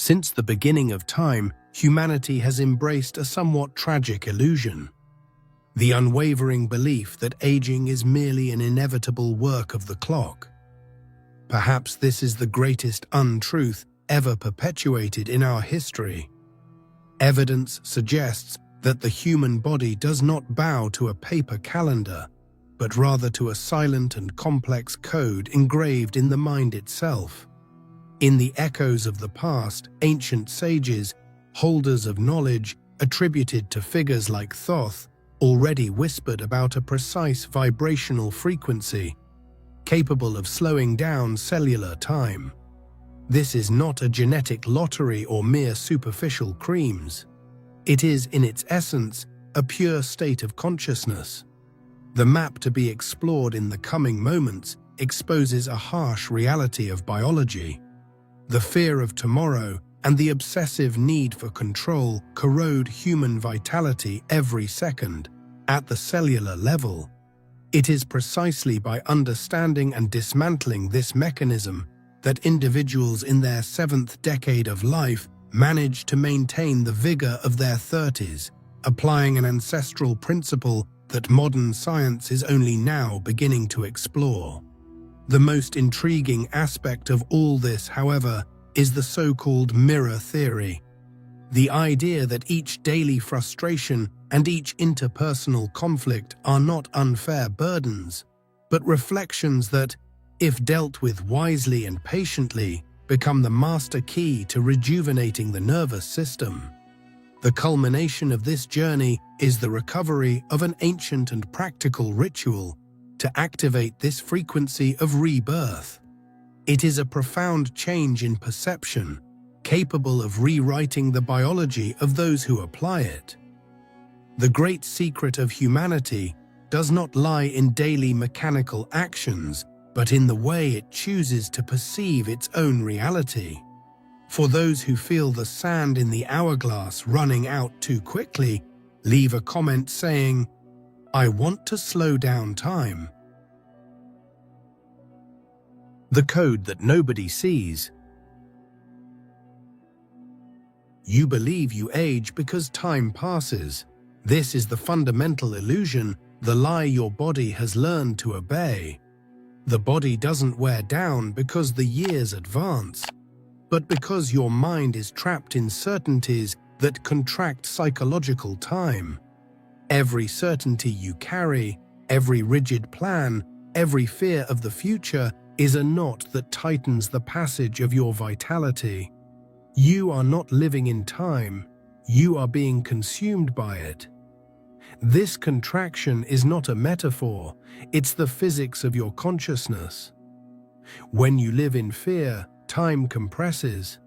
Since the beginning of time, humanity has embraced a somewhat tragic illusion: the unwavering belief that aging is merely an inevitable work of the clock. Perhaps this is the greatest untruth ever perpetuated in our history. Evidence suggests that the human body does not bow to a paper calendar, but rather to a silent and complex code engraved in the mind itself. In the echoes of the past, ancient sages, holders of knowledge attributed to figures like Thoth, already whispered about a precise vibrational frequency, capable of slowing down cellular time. This is not a genetic lottery or mere superficial creams. It is, in its essence, a pure state of consciousness. The map to be explored in the coming moments exposes a harsh reality of biology. The fear of tomorrow and the obsessive need for control corrode human vitality every second, at the cellular level. It is precisely by understanding and dismantling this mechanism that individuals in their 7th decade of life manage to maintain the vigor of their 30s, applying an ancestral principle that modern science is only now beginning to explore. The most intriguing aspect of all this, however, is the so-called mirror theory. The idea that each daily frustration and each interpersonal conflict are not unfair burdens, but reflections that, if dealt with wisely and patiently, become the master key to rejuvenating the nervous system. The culmination of this journey is the recovery of an ancient and practical ritual to activate this frequency of rebirth. It is a profound change in perception, capable of rewriting the biology of those who apply it. The great secret of humanity does not lie in daily mechanical actions, but in the way it chooses to perceive its own reality. For those who feel the sand in the hourglass running out too quickly, leave a comment saying, "I want to slow down time." The code that nobody sees. You believe you age because time passes. This is the fundamental illusion, the lie your body has learned to obey. The body doesn't wear down because the years advance, but because your mind is trapped in certainties that contract psychological time. Every certainty you carry, every rigid plan, every fear of the future is a knot that tightens the passage of your vitality. You are not living in time, you are being consumed by it. This contraction is not a metaphor, it's the physics of your consciousness. When you live in fear, time compresses.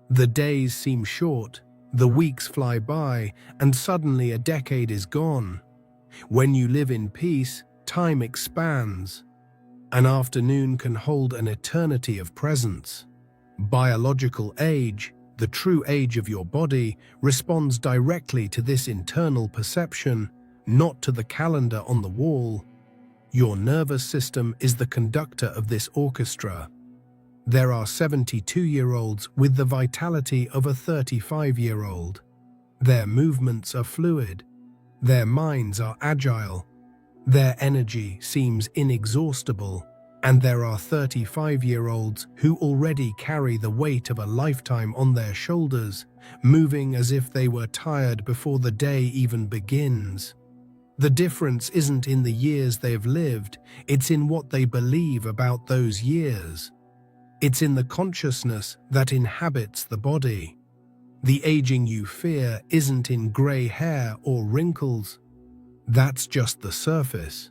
The days seem short, the weeks fly by, and suddenly a decade is gone. When you live in peace, time expands. An afternoon can hold an eternity of presence. Biological age, the true age of your body, responds directly to this internal perception, not to the calendar on the wall. Your nervous system is the conductor of this orchestra. There are 72-year-olds with the vitality of a 35-year-old. Their movements are fluid. Their minds are agile. Their energy seems inexhaustible. And there are 35-year-olds who already carry the weight of a lifetime on their shoulders, moving as if they were tired before the day even begins. The difference isn't in the years they've lived, it's in what they believe about those years. It's in the consciousness that inhabits the body. The aging you fear isn't in gray hair or wrinkles. That's just the surface.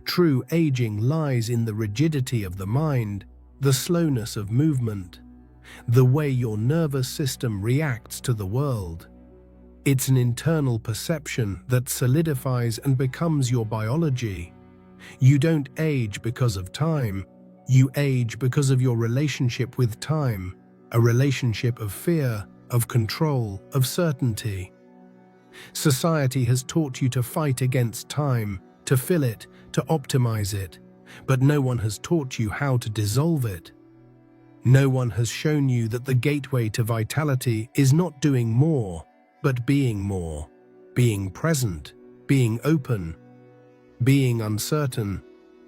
True aging lies in the rigidity of the mind, the slowness of movement, the way your nervous system reacts to the world. It's an internal perception that solidifies and becomes your biology. You don't age because of time, you age because of your relationship with time, a relationship of fear, of control, of certainty. Society has taught you to fight against time, to fill it, to optimize it, but no one has taught you how to dissolve it. No one has shown you that the gateway to vitality is not doing more, but being present, being open, being uncertain.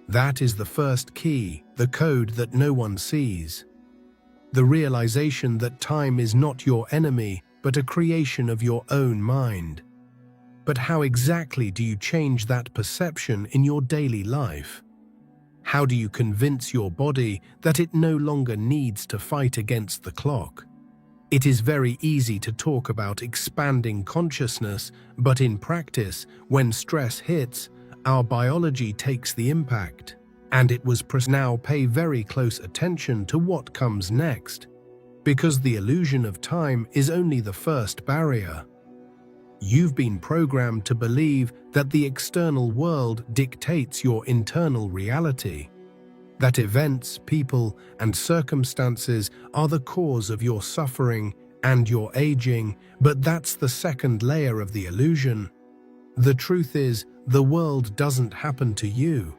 That is the first key, the code that no one sees. The realization that time is not your enemy, but a creation of your own mind. But how exactly do you change that perception in your daily life? How do you convince your body that it no longer needs to fight against the clock? It is very easy to talk about expanding consciousness, but in practice, when stress hits, our biology takes the impact. And it was now pay very close attention to what comes next, because the illusion of time is only the first barrier. You've been programmed to believe that the external world dictates your internal reality, that events, people, and circumstances are the cause of your suffering and your aging, but that's the second layer of the illusion. The truth is, the world doesn't happen to you.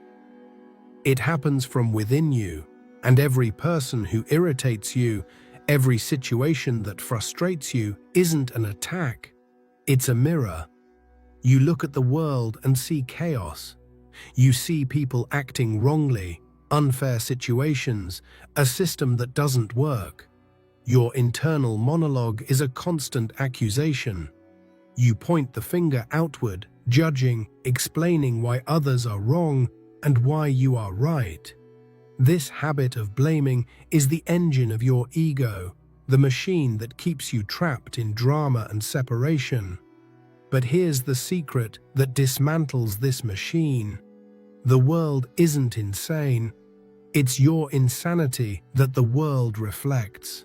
It happens from within you, and every person who irritates you, every situation that frustrates you isn't an attack. It's a mirror. You look at the world and see chaos. You see people acting wrongly, unfair situations, a system that doesn't work. Your internal monologue is a constant accusation. You point the finger outward, judging, explaining why others are wrong and why you are right. This habit of blaming is the engine of your ego, the machine that keeps you trapped in drama and separation. But here's the secret that dismantles this machine. The world isn't insane. It's your insanity that the world reflects.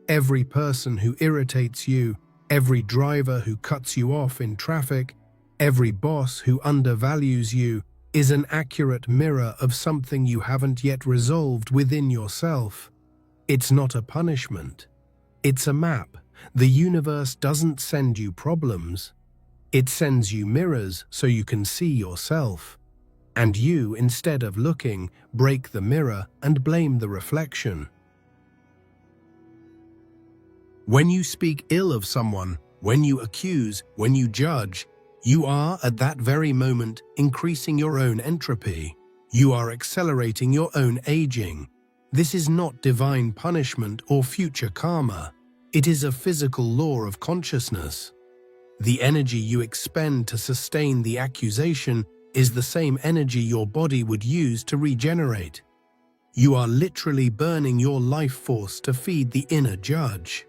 Every person who irritates you, every driver who cuts you off in traffic, every boss who undervalues you is an accurate mirror of something you haven't yet resolved within yourself. It's not a punishment. It's a map. The universe doesn't send you problems. It sends you mirrors so you can see yourself. And you, instead of looking, break the mirror and blame the reflection. When you speak ill of someone, when you accuse, when you judge, you are, at that very moment, increasing your own entropy. You are accelerating your own aging. This is not divine punishment or future karma. It is a physical law of consciousness. The energy you expend to sustain the accusation is the same energy your body would use to regenerate. You are literally burning your life force to feed the inner judge.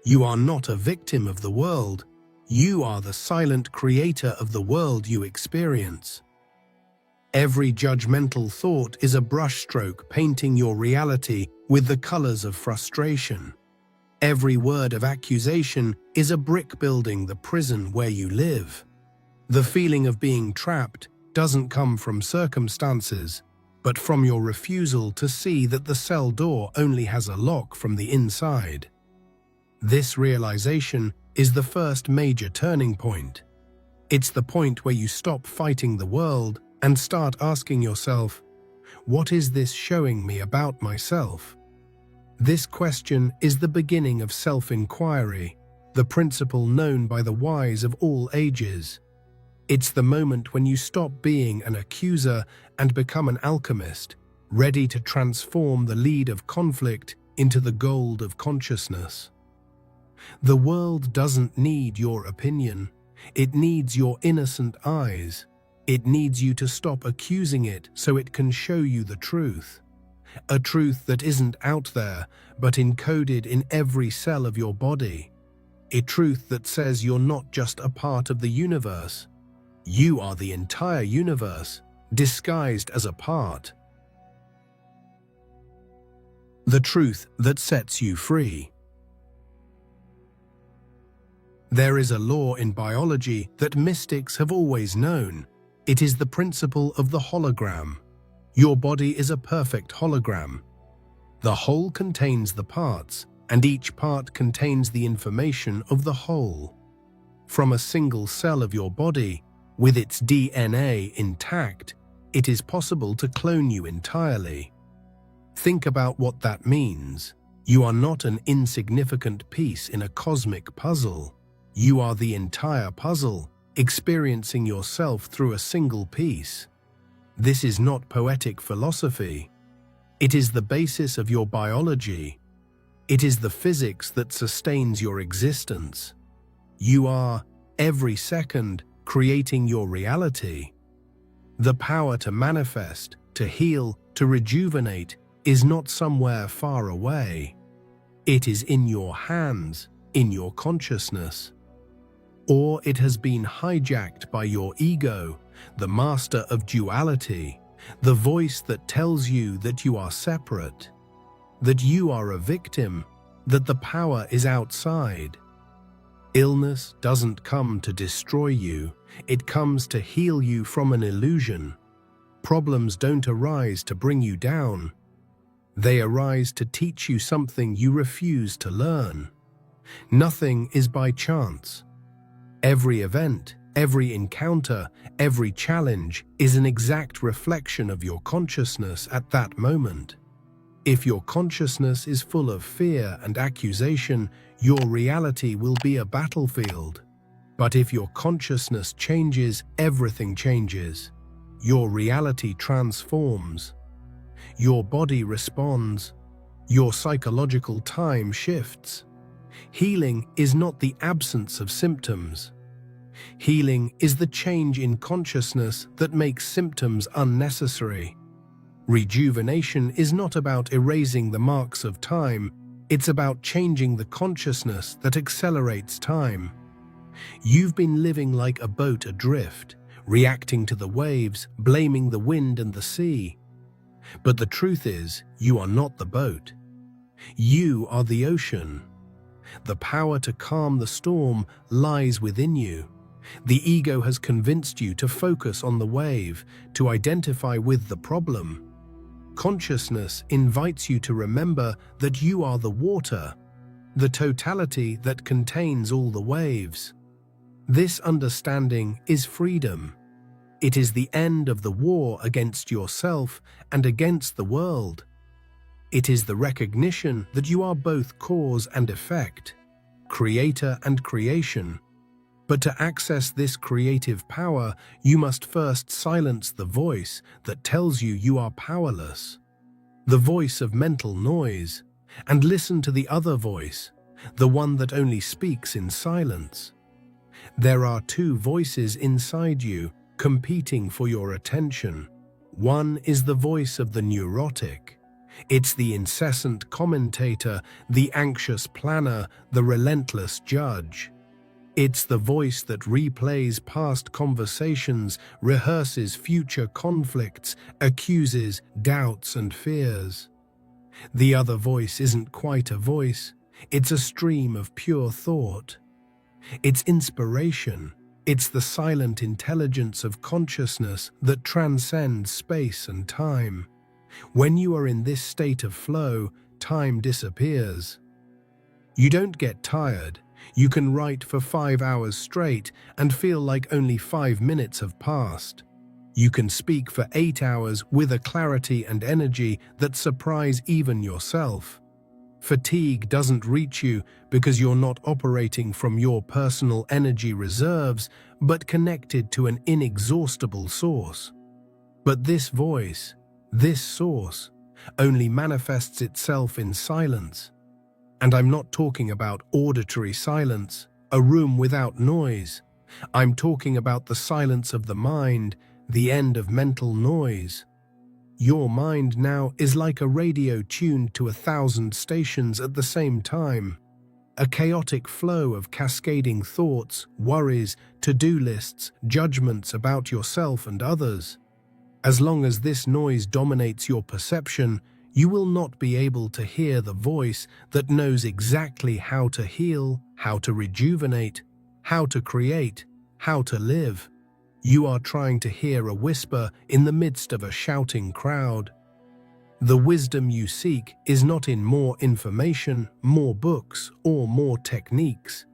You are not a victim of the world. You are the silent creator of the world you experience. Every judgmental thought is a brushstroke painting your reality with the colors of frustration. Every word of accusation is a brick building the prison where you live. The feeling of being trapped doesn't come from circumstances, but from your refusal to see that the cell door only has a lock from the inside. This realization is the first major turning point. It's the point where you stop fighting the world and start asking yourself, what is this showing me about myself? This question is the beginning of self-inquiry, the principle known by the wise of all ages. It's the moment when you stop being an accuser and become an alchemist, ready to transform the lead of conflict into the gold of consciousness. The world doesn't need your opinion. It needs your innocent eyes. It needs you to stop accusing it so it can show you the truth. A truth that isn't out there, but encoded in every cell of your body. A truth that says you're not just a part of the universe. You are the entire universe, disguised as a part. The truth that sets you free. There is a law in biology that mystics have always known. It is the principle of the hologram. Your body is a perfect hologram. The whole contains the parts, and each part contains the information of the whole. From a single cell of your body, with its DNA intact, it is possible to clone you entirely. Think about what that means. You are not an insignificant piece in a cosmic puzzle. You are the entire puzzle, experiencing yourself through a single piece. This is not poetic philosophy. It is the basis of your biology. It is the physics that sustains your existence. You are, every second, creating your reality. The power to manifest, to heal, to rejuvenate is not somewhere far away. It is in your hands, in your consciousness. Or it has been hijacked by your ego, the master of duality, the voice that tells you that you are separate, that you are a victim, that the power is outside. Illness doesn't come to destroy you, it comes to heal you from an illusion. Problems don't arise to bring you down. They arise to teach you something you refuse to learn. Nothing is by chance. Every event, every encounter, every challenge is an exact reflection of your consciousness at that moment. If your consciousness is full of fear and accusation, your reality will be a battlefield. But if your consciousness changes, everything changes. Your reality transforms. Your body responds. Your psychological time shifts. Healing is not the absence of symptoms. Healing is the change in consciousness that makes symptoms unnecessary. Rejuvenation is not about erasing the marks of time, it's about changing the consciousness that accelerates time. You've been living like a boat adrift, reacting to the waves, blaming the wind and the sea. But the truth is, you are not the boat. You are the ocean. The power to calm the storm lies within you. The ego has convinced you to focus on the wave, to identify with the problem. Consciousness invites you to remember that you are the water, the totality that contains all the waves. This understanding is freedom. It is the end of the war against yourself and against the world. It is the recognition that you are both cause and effect, creator and creation. But to access this creative power, you must first silence the voice that tells you you are powerless, the voice of mental noise, and listen to the other voice, the one that only speaks in silence. There are two voices inside you, competing for your attention. One is the voice of the neurotic. It's the incessant commentator, the anxious planner, the relentless judge. It's the voice that replays past conversations, rehearses future conflicts, accuses, doubts, and fears. The other voice isn't quite a voice, it's a stream of pure thought. It's inspiration. It's the silent intelligence of consciousness that transcends space and time. When you are in this state of flow, time disappears. You don't get tired. You can write for 5 hours straight and feel like only 5 minutes have passed. You can speak for 8 hours with a clarity and energy that surprise even yourself. Fatigue doesn't reach you because you're not operating from your personal energy reserves, but connected to an inexhaustible source. But this voice, this source, only manifests itself in silence. And I'm not talking about auditory silence, a room without noise. I'm talking about the silence of the mind, the end of mental noise. Your mind now is like a radio tuned to 1,000 stations at the same time. A chaotic flow of cascading thoughts, worries, to-do lists, judgments about yourself and others. As long as this noise dominates your perception, you will not be able to hear the voice that knows exactly how to heal, how to rejuvenate, how to create, how to live. You are trying to hear a whisper in the midst of a shouting crowd. The wisdom you seek is not in more information, more books, or more techniques.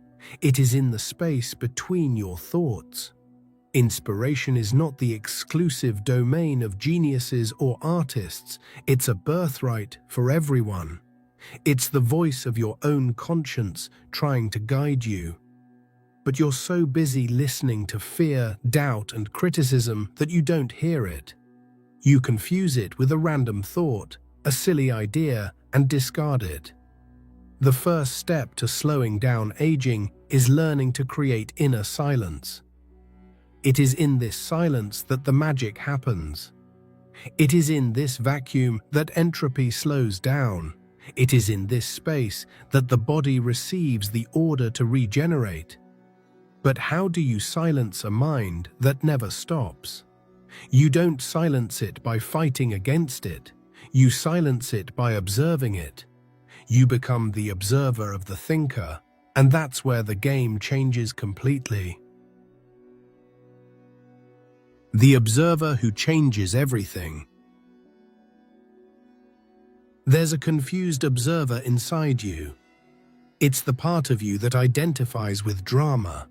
It is in the space between your thoughts. Inspiration is not the exclusive domain of geniuses or artists, it's a birthright for everyone. It's the voice of your own conscience trying to guide you. But you're so busy listening to fear, doubt, and criticism that you don't hear it. You confuse it with a random thought, a silly idea, and discard it. The first step to slowing down aging is learning to create inner silence. It is in this silence that the magic happens. It is in this vacuum that entropy slows down. It is in this space that the body receives the order to regenerate. But how do you silence a mind that never stops? You don't silence it by fighting against it. You silence it by observing it. You become the observer of the thinker, and that's where the game changes completely. The observer who changes everything. There's a confused observer inside you. It's the part of you that identifies with drama,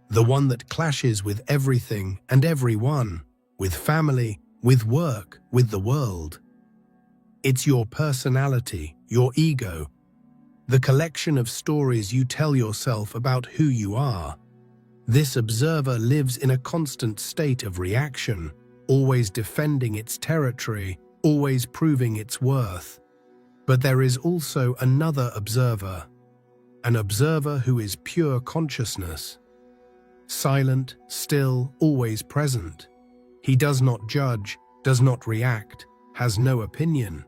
the one that clashes with everything and everyone, with family, with work, with the world. It's your personality, your ego, the collection of stories you tell yourself about who you are. This observer lives in a constant state of reaction, always defending its territory, always proving its worth. But there is also another observer, an observer who is pure consciousness. Silent, still, always present. He does not judge, does not react, has no opinion.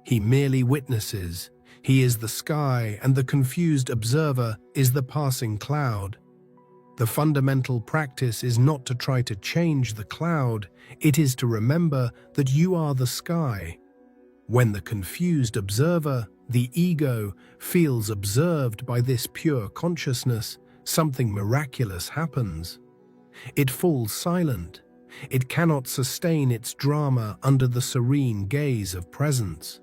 He merely witnesses. He is the sky, and the confused observer is the passing cloud. The fundamental practice is not to try to change the cloud, it is to remember that you are the sky. When the confused observer, the ego, feels observed by this pure consciousness, something miraculous happens. It falls silent. It cannot sustain its drama under the serene gaze of presence.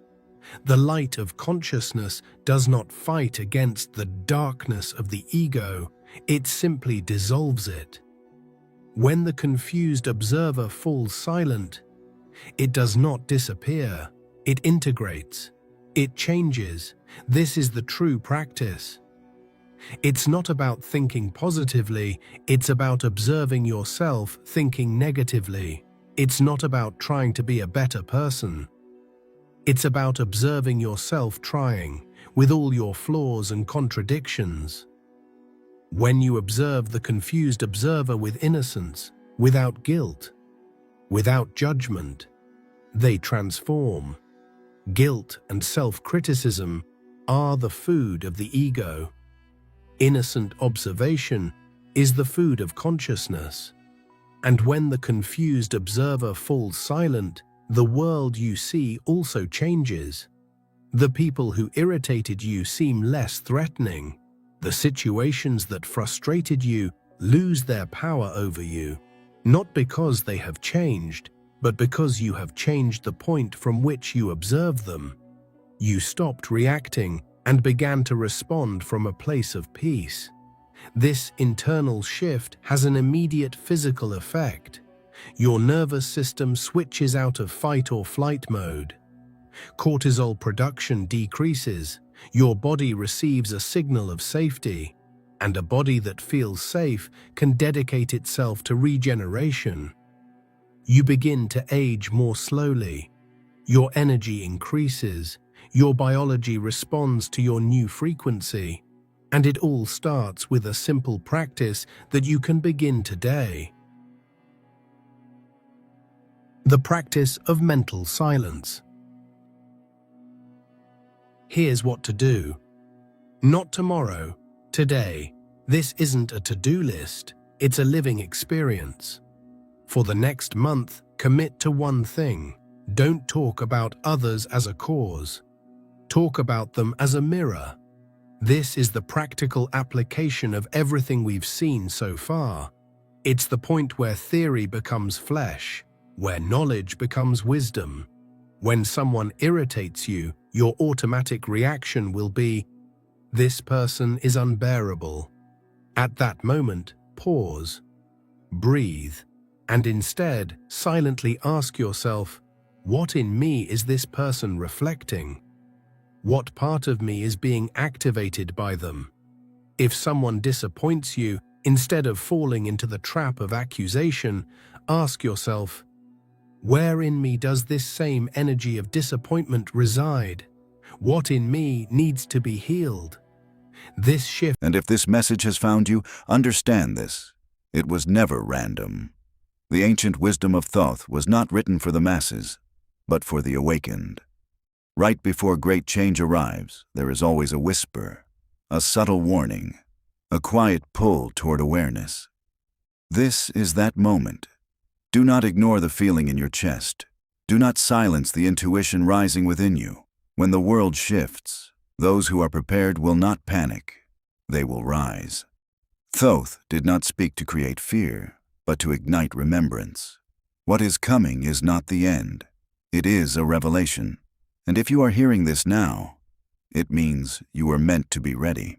The light of consciousness does not fight against the darkness of the ego, it simply dissolves it. When the confused observer falls silent, it does not disappear, it integrates, it changes. This is the true practice. It's not about thinking positively, it's about observing yourself thinking negatively. It's not about trying to be a better person. It's about observing yourself trying, with all your flaws and contradictions. When you observe the confused observer with innocence, without guilt, without judgment, they transform. Guilt and self-criticism are the food of the ego. Innocent observation is the food of consciousness. And when the confused observer falls silent, the world you see also changes. The people who irritated you seem less threatening. The situations that frustrated you lose their power over you, not because they have changed, but because you have changed the point from which you observe them. You stopped reacting and began to respond from a place of peace. This internal shift has an immediate physical effect. Your nervous system switches out of fight or flight mode. Cortisol production decreases. Your body receives a signal of safety, and a body that feels safe can dedicate itself to regeneration. You begin to age more slowly. Your energy increases. Your biology responds to your new frequency. And it all starts with a simple practice that you can begin today. The practice of mental silence. Here's what to do. Not tomorrow, today. This isn't a to-do list, it's a living experience. For the next month, commit to one thing. Don't talk about others as a cause. Talk about them as a mirror. This is the practical application of everything we've seen so far. It's the point where theory becomes flesh, where knowledge becomes wisdom. When someone irritates you, your automatic reaction will be, "This person is unbearable." At that moment, pause, breathe, and instead silently ask yourself, what in me is this person reflecting? What part of me is being activated by them? If someone disappoints you, instead of falling into the trap of accusation, ask yourself, where in me does this same energy of disappointment reside? What in me needs to be healed? This shift. And if this message has found you, understand this. It was never random. The ancient wisdom of Thoth was not written for the masses, but for the awakened. Right before great change arrives, there is always a whisper, a subtle warning, a quiet pull toward awareness. This is that moment. Do not ignore the feeling in your chest. Do not silence the intuition rising within you. When the world shifts, those who are prepared will not panic. They will rise. Thoth did not speak to create fear, but to ignite remembrance. What is coming is not the end. It is a revelation. And if you are hearing this now, it means you are meant to be ready.